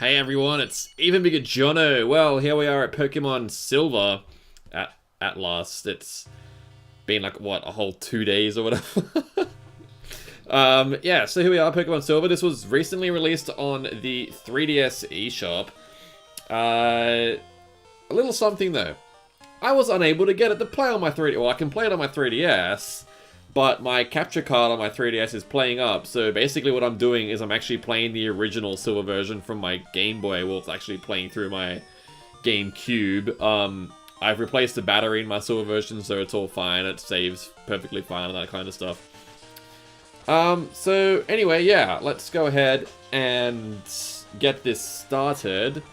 Hey everyone, it's Even Bigger Jono. Well, here we are at Pokemon Silver at last. It's been like, what, a whole 2 days or whatever? Yeah, so here we are, Pokemon Silver. This was recently released on the 3DS eShop. A little something though. I was unable to get it to play on my 3DS. Well, I can play it on my 3DS, but my capture card on my 3DS is playing up. So basically what I'm doing is I'm actually playing the original Silver version from my Game Boy. Well, it's actually playing through my GameCube. I've replaced the battery in my Silver version, so it's all fine. It saves perfectly fine and that kind of stuff. So anyway, yeah, let's go ahead and get this started.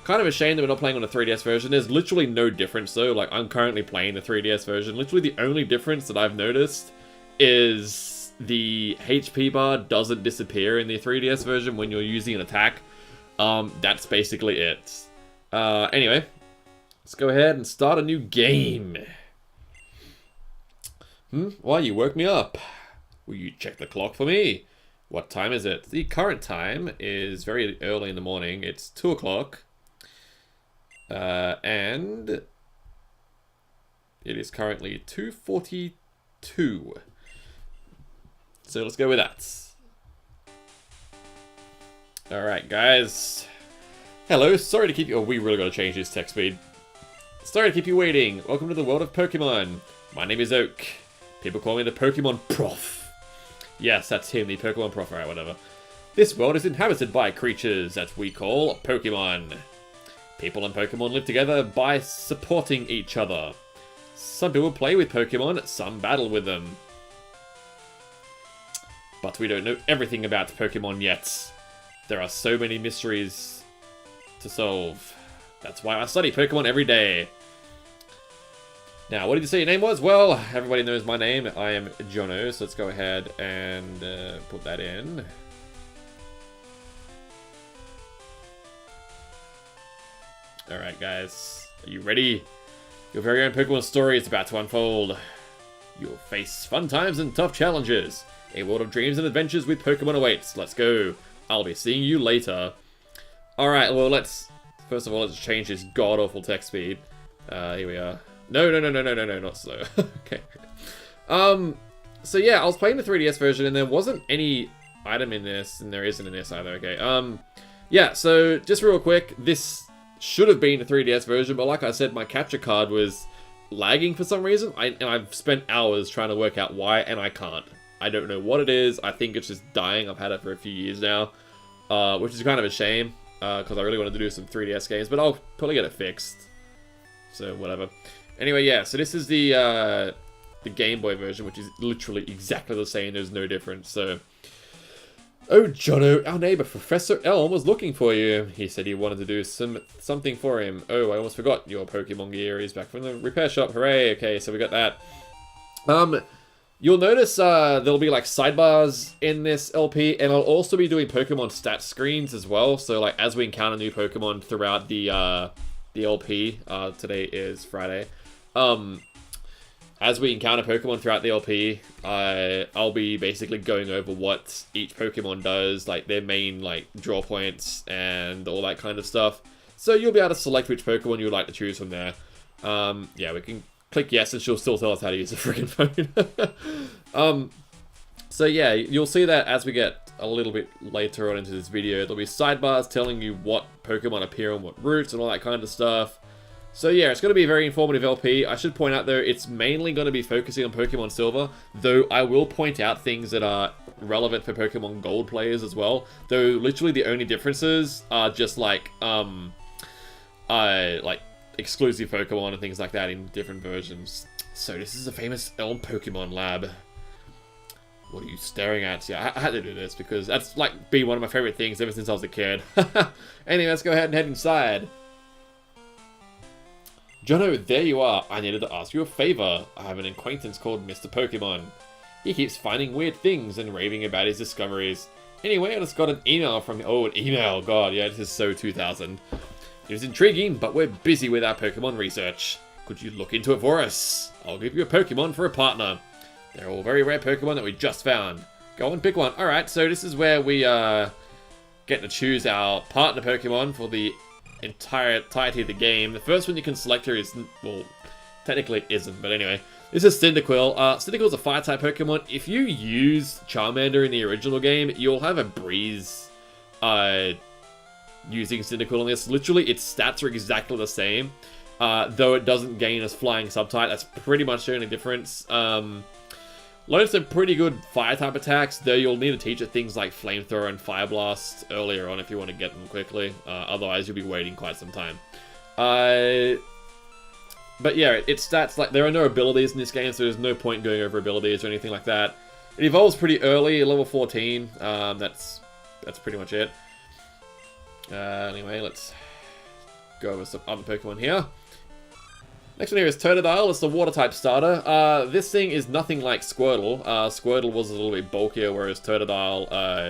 Kind of a shame that we're not playing on the 3DS version. There's literally no difference though. Like, I'm currently playing the 3DS version. Literally the only difference that I've noticed is the HP bar doesn't disappear in the 3DS version when you're using an attack. That's basically it. Anyway, let's go ahead and start a new game. Why, you woke me up. Will you check the clock for me? What time is it? The current time is very early in the morning. It's 2 o'clock. And it is currently 2:42. So let's go with that. Alright, guys. Hello, sorry to keep you... Oh, we really gotta change this text speed. Sorry to keep you waiting. Welcome to the world of Pokemon. My name is Oak. People call me the Pokemon Prof. Yes, that's him, the Pokemon Prof. Alright, whatever. This world is inhabited by creatures that we call Pokemon. People and Pokemon live together by supporting each other. Some people play with Pokemon, some battle with them. But we don't know everything about Pokemon yet. There are so many mysteries to solve. That's why I study Pokemon every day. Now, what did you say your name was? Well, everybody knows my name. I am Jono, so let's go ahead and put that in. Alright, guys. Are you ready? Your very own Pokemon story is about to unfold. You'll face fun times and tough challenges. A world of dreams and adventures with Pokemon awaits. Let's go. I'll be seeing you later. Alright, well, first of all, let's change this god-awful text speed. Here we are. No, not slow. Okay. So yeah, I was playing the 3DS version, and there wasn't any item in this, and there isn't in this either, okay. Yeah, so, just real quick, this should have been a 3DS version, but like I said, my capture card was lagging for some reason, and I've spent hours trying to work out why, and I can't. I don't know what it is. I think it's just dying. I've had it for a few years now, which is kind of a shame, because I really wanted to do some 3DS games, but I'll probably get it fixed. So, whatever. Anyway, yeah, so this is the Game Boy version, which is literally exactly the same. There's no difference, so... Oh, Jono, our neighbor, Professor Elm, was looking for you. He said he wanted to do something for him. Oh, I almost forgot. Your Pokemon gear is back from the repair shop. Hooray. Okay, so we got that. You'll notice there'll be like sidebars in this LP, and I'll also be doing Pokemon stat screens as well. So like as we encounter new Pokemon throughout the LP, today is Friday. As we encounter Pokemon throughout the LP, I'll be basically going over what each Pokemon does, like their main like draw points and all that kind of stuff. So you'll be able to select which Pokemon you would like to choose from there. Yeah, we can click yes and she'll still tell us how to use the freaking phone. So yeah, you'll see that as we get a little bit later on into this video. There'll be sidebars telling you what Pokemon appear on what routes and all that kind of stuff. So yeah, it's going to be a very informative LP. I should point out though, it's mainly going to be focusing on Pokemon Silver, though I will point out things that are relevant for Pokemon Gold players as well. Though literally the only differences are just like exclusive Pokemon and things like that in different versions. So this is a famous Elm Pokemon lab. What are you staring at? Yeah, I had to do this because that's like been one of my favorite things ever since I was a kid. Anyway, let's go ahead and head inside. Jono, there you are. I needed to ask you a favor. I have an acquaintance called Mr. Pokemon. He keeps finding weird things and raving about his discoveries. Anyway, I just got an email from him. Oh, an email. God, yeah, this is so 2000. It was intriguing, but we're busy with our Pokemon research. Could you look into it for us? I'll give you a Pokemon for a partner. They're all very rare Pokemon that we just found. Go and pick one. Alright, so this is where we getting to choose our partner Pokemon for the entirety of the game. The first one you can select here is, well, technically it isn't, but anyway. This is Cyndaquil. Cyndaquil is a Fire-type Pokemon. If you use Charmander in the original game, you'll have a breeze using Cyndaquil on this. Literally, its stats are exactly the same, though it doesn't gain as Flying Subtype. That's pretty much the only difference. Learns some pretty good Fire-type attacks, though you'll need to teach it things like Flamethrower and Fire Blast earlier on if you want to get them quickly. Otherwise, you'll be waiting quite some time. But yeah, its stats, like, there are no abilities in this game, so there's no point going over abilities or anything like that. It evolves pretty early, level 14. That's pretty much it. Anyway, let's go over some other Pokemon here. Next one here is Totodile. It's the Water-type starter. This thing is nothing like Squirtle. Squirtle was a little bit bulkier, whereas Totodile,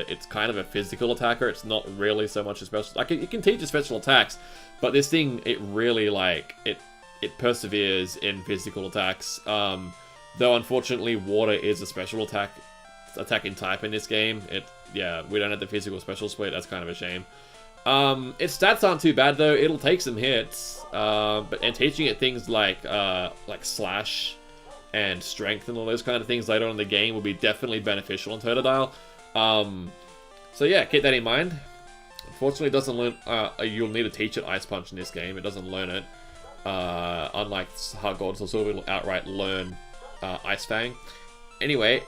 it's kind of a physical attacker. It's not really so much a special... Like, it can teach special attacks, but this thing, it really, like... It perseveres in physical attacks, though unfortunately water is a special attacking type in this game. Yeah, we don't have the physical special split, that's kind of a shame. Its stats aren't too bad though, it'll take some hits, and teaching it things like Slash and Strength and all those kind of things later on in the game will be definitely beneficial in Totodile. So yeah, keep that in mind. Unfortunately it doesn't learn, you'll need to teach it Ice Punch in this game, it doesn't learn it. Unlike Heart Gold or Silver, it'll outright learn Ice Fang. Anyway,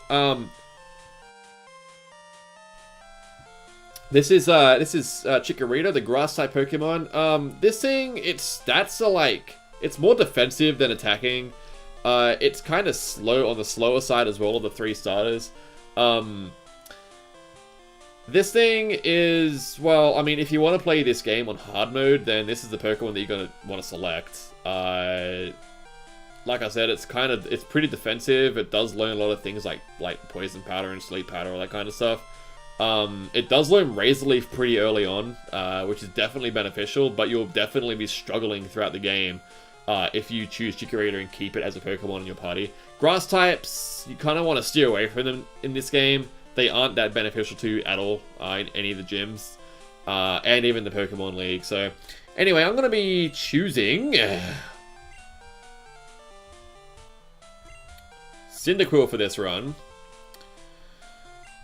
this is Chikorita, the Grass-type Pokemon. This thing, its stats are like, it's more defensive than attacking. It's kind of slow on the slower side as well of the 3 starters. This thing is, well, I mean, if you want to play this game on hard mode, then this is the Pokemon that you're going to want to select. Like I said, it's pretty defensive. It does learn a lot of things like Poison Powder and Sleep Powder, all that kind of stuff. It does learn Razor Leaf pretty early on, which is definitely beneficial, but you'll definitely be struggling throughout the game if you choose Chikorita and keep it as a Pokemon in your party. Grass types, you kind of want to steer away from them in this game. They aren't that beneficial to you at all in any of the gyms, and even the Pokemon League. So, anyway, I'm going to be choosing Cyndaquil for this run.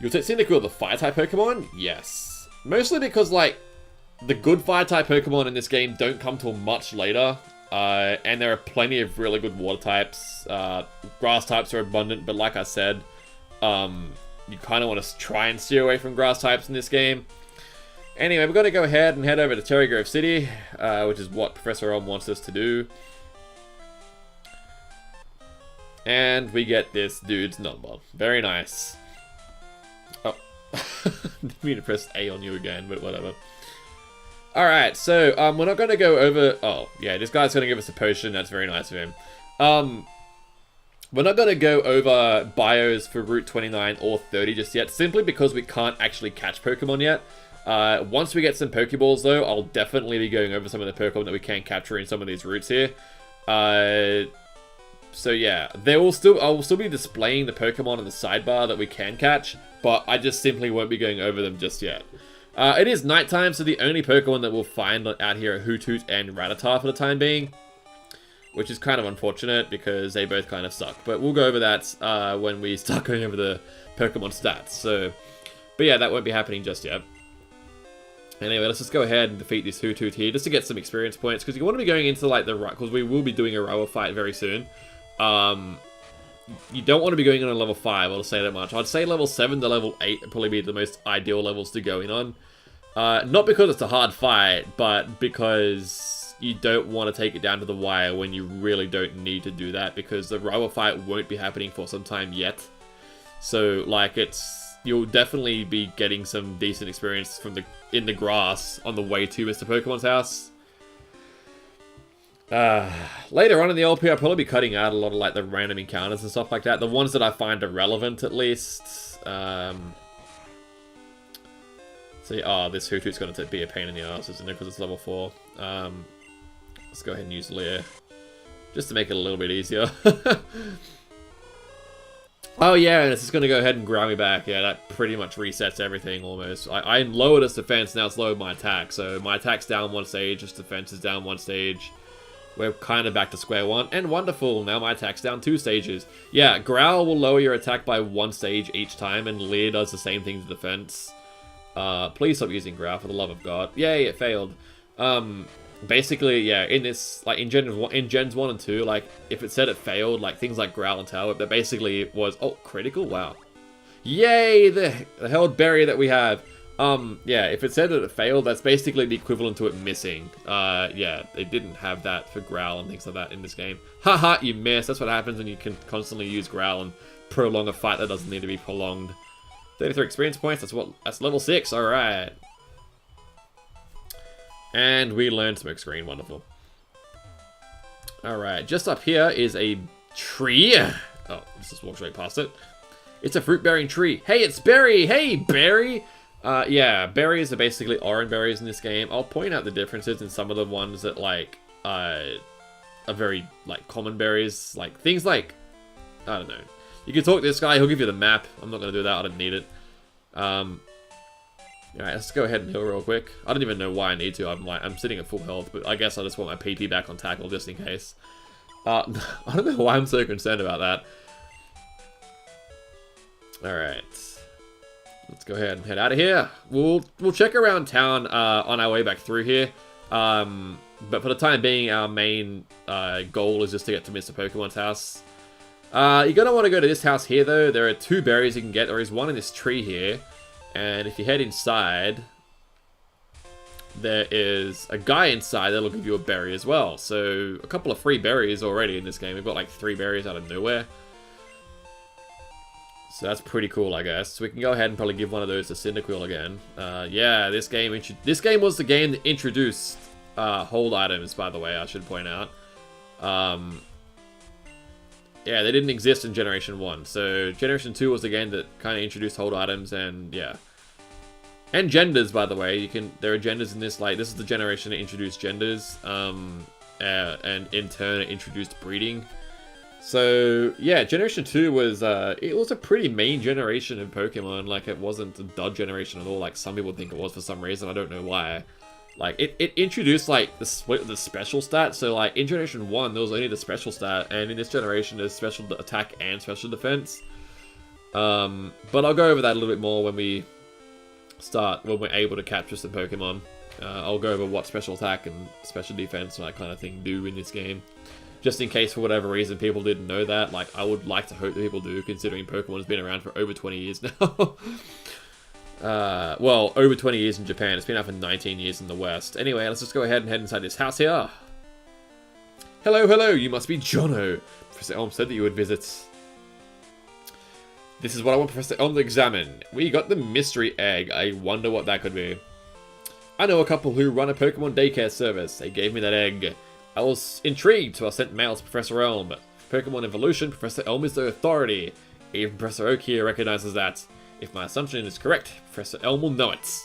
You'll take Cyndaquil, the Fire-type Pokemon? Yes. Mostly because, like, the good Fire-type Pokemon in this game don't come till much later, and there are plenty of really good Water types. Grass types are abundant, but like I said, you kind of want to try and steer away from grass types in this game. Anyway, we're going to go ahead and head over to Cherry Grove City, which is what Professor Elm wants us to do. And we get this dude's number. Very nice. Oh, didn't mean to press A on you again, but whatever. Alright, so we're not going to go over... Oh, yeah, this guy's going to give us a potion. That's very nice of him. We're not going to go over bios for Route 29 or 30 just yet, simply because we can't actually catch Pokemon yet. Once we get some Pokeballs, though, I'll definitely be going over some of the Pokemon that we can capture in some of these routes here. So yeah, I will still be displaying the Pokemon in the sidebar that we can catch, but I just simply won't be going over them just yet. It is nighttime, so the only Pokemon that we'll find out here are Hoothoot and Rattata for the time being, which is kind of unfortunate because they both kind of suck. But we'll go over that when we start going over the Pokemon stats. So, but yeah, that won't be happening just yet. Anyway, let's just go ahead and defeat this Hoothoot here just to get some experience points, because you want to be going into like because we will be doing a Rower fight very soon. You don't want to be going on a level 5, I'll say that much. I'd say level 7 to level 8 would probably be the most ideal levels to go in on. Not because it's a hard fight, but because you don't want to take it down to the wire when you really don't need to do that, because the Rower fight won't be happening for some time yet. So, like, you'll definitely be getting some decent experience in the grass on the way to Mr. Pokemon's house. Later on in the LP, I'll probably be cutting out a lot of like the random encounters and stuff like that. The ones that I find are relevant, at least. So, this Hoothoot's going to be a pain in the ass, isn't it? Because it's level 4. Let's go ahead and use Leer, just to make it a little bit easier. Oh yeah, and it's just gonna go ahead and ground me back. Yeah, that pretty much resets everything almost. I lowered its defense, now it's lowered my attack. So my attack's down one stage, its defense is down one stage. We're kind of back to square one, and wonderful, now my attack's down 2 stages. Yeah, Growl will lower your attack by 1 stage each time, and Leer does the same thing to defense. Please stop using Growl, for the love of God. Yay, it failed. Basically, yeah, in this, like, in Gens 1 and 2, like, if it said it failed, like, things like Growl and Tail Whip, that basically was, oh, critical? Wow. Yay, the held berry that we have. Yeah, if it said that it failed, that's basically the equivalent to it missing. Yeah, they didn't have that for Growl and things like that in this game. Haha, you miss. That's what happens when you can constantly use Growl and prolong a fight that doesn't need to be prolonged. 33 experience points, that's level 6, alright. And we learned Smoke Screen, wonderful. Alright, just up here is a tree. Oh, let's just walk straight past it. It's a fruit-bearing tree. Hey, it's Berry! Hey, Berry! Yeah, berries are basically orange berries in this game. I'll point out the differences in some of the ones that, like, are very, like, common berries. Like, things like, I don't know. You can talk to this guy, he'll give you the map. I'm not going to do that, I don't need it. Alright, let's go ahead and heal real quick. I don't even know why I need to. I'm sitting at full health, but I guess I just want my PP back on tackle just in case. I don't know why I'm so concerned about that. Alright. Let's go ahead and head out of here. We'll check around town on our way back through here. But for the time being, our main goal is just to get to Mr. Pokemon's house. You're going to want to go to this house here, though. There are 2 berries you can get. There is one in this tree here. And if you head inside, there is a guy inside that'll give you a berry as well. So, a couple of free berries already in this game. We've got like 3 berries out of nowhere. So that's pretty cool, I guess. So we can go ahead and probably give one of those to Cyndaquil again. Yeah, this game was the game that introduced hold items, by the way, I should point out. Yeah, they didn't exist in Generation 1. So Generation 2 was the game that kind of introduced hold items, and yeah. And genders, by the way. There are genders in this, like, this is the generation that introduced genders. And in turn, it introduced breeding. So, yeah, Generation 2 was, it was a pretty main generation of Pokemon. Like, it wasn't a dud generation at all, like some people think it was for some reason. I don't know why. Like, it introduced, like, the split of the special stat. So, like, in Generation 1, there was only the special stat. And in this generation, there's special attack and special defense. But I'll go over that a little bit more when we're able to capture some Pokemon. I'll go over what special attack and special defense and that kind of thing do in this game. Just in case, for whatever reason, people didn't know that. Like, I would like to hope that people do, considering Pokemon's been around for over 20 years now. Well, over 20 years in Japan. It's been out for 19 years in the West. Anyway, let's just go ahead and head inside this house here. Hello, hello, you must be Jono. Professor Elm said that you would visit. This is what I want Professor Elm to examine. We got the mystery egg. I wonder what that could be. I know a couple who run a Pokemon daycare service. They gave me that egg. I was intrigued, so I sent mail to Professor Elm. Pokemon evolution, Professor Elm is the authority. Even Professor Oak here recognizes that. If my assumption is correct, Professor Elm will know it.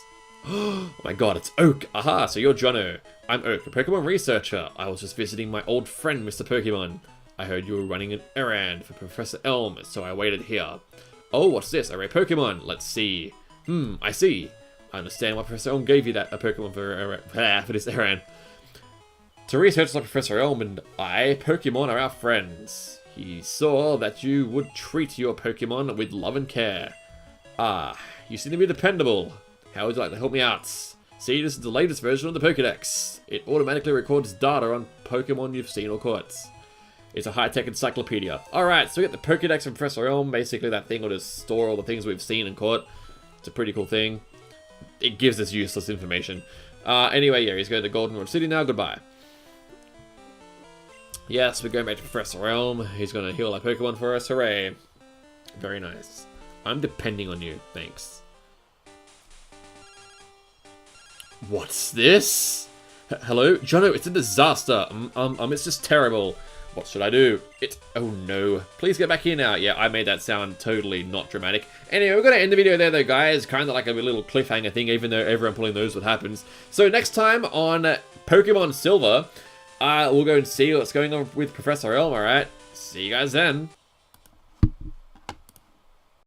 Oh my god, it's Oak! Aha, so you're Jono. I'm Oak, a Pokemon researcher. I was just visiting my old friend, Mr. Pokemon. I heard you were running an errand for Professor Elm, so I waited here. Oh, what's this? A rare Pokemon. Let's see. I see. I understand why Professor Elm gave you that a Pokemon for this errand. To research like Professor Elm and I, Pokemon are our friends. He saw that you would treat your Pokemon with love and care. Ah, you seem to be dependable. How would you like to help me out? See, this is the latest version of the Pokedex. It automatically records data on Pokemon you've seen or caught. It's a high-tech encyclopedia. Alright, so we get the Pokedex from Professor Elm. Basically, that thing will just store all the things we've seen and caught. It's a pretty cool thing. It gives us useless information. Anyway, yeah, he's going to Golden Road City now. Goodbye. Yes, we're going back to Professor Elm. He's going to heal our Pokemon for us. Hooray. Very nice. I'm depending on you. Thanks. What's this? Hello? Jono, it's a disaster. It's just terrible. What should I do? Oh no. Please get back here now. Yeah, I made that sound totally not dramatic. Anyway, we're going to end the video there though, guys. Kind of like a little cliffhanger thing, even though everyone probably knows what happens. So next time on Pokemon Silver, we'll go and see what's going on with Professor Elm, alright? See you guys then.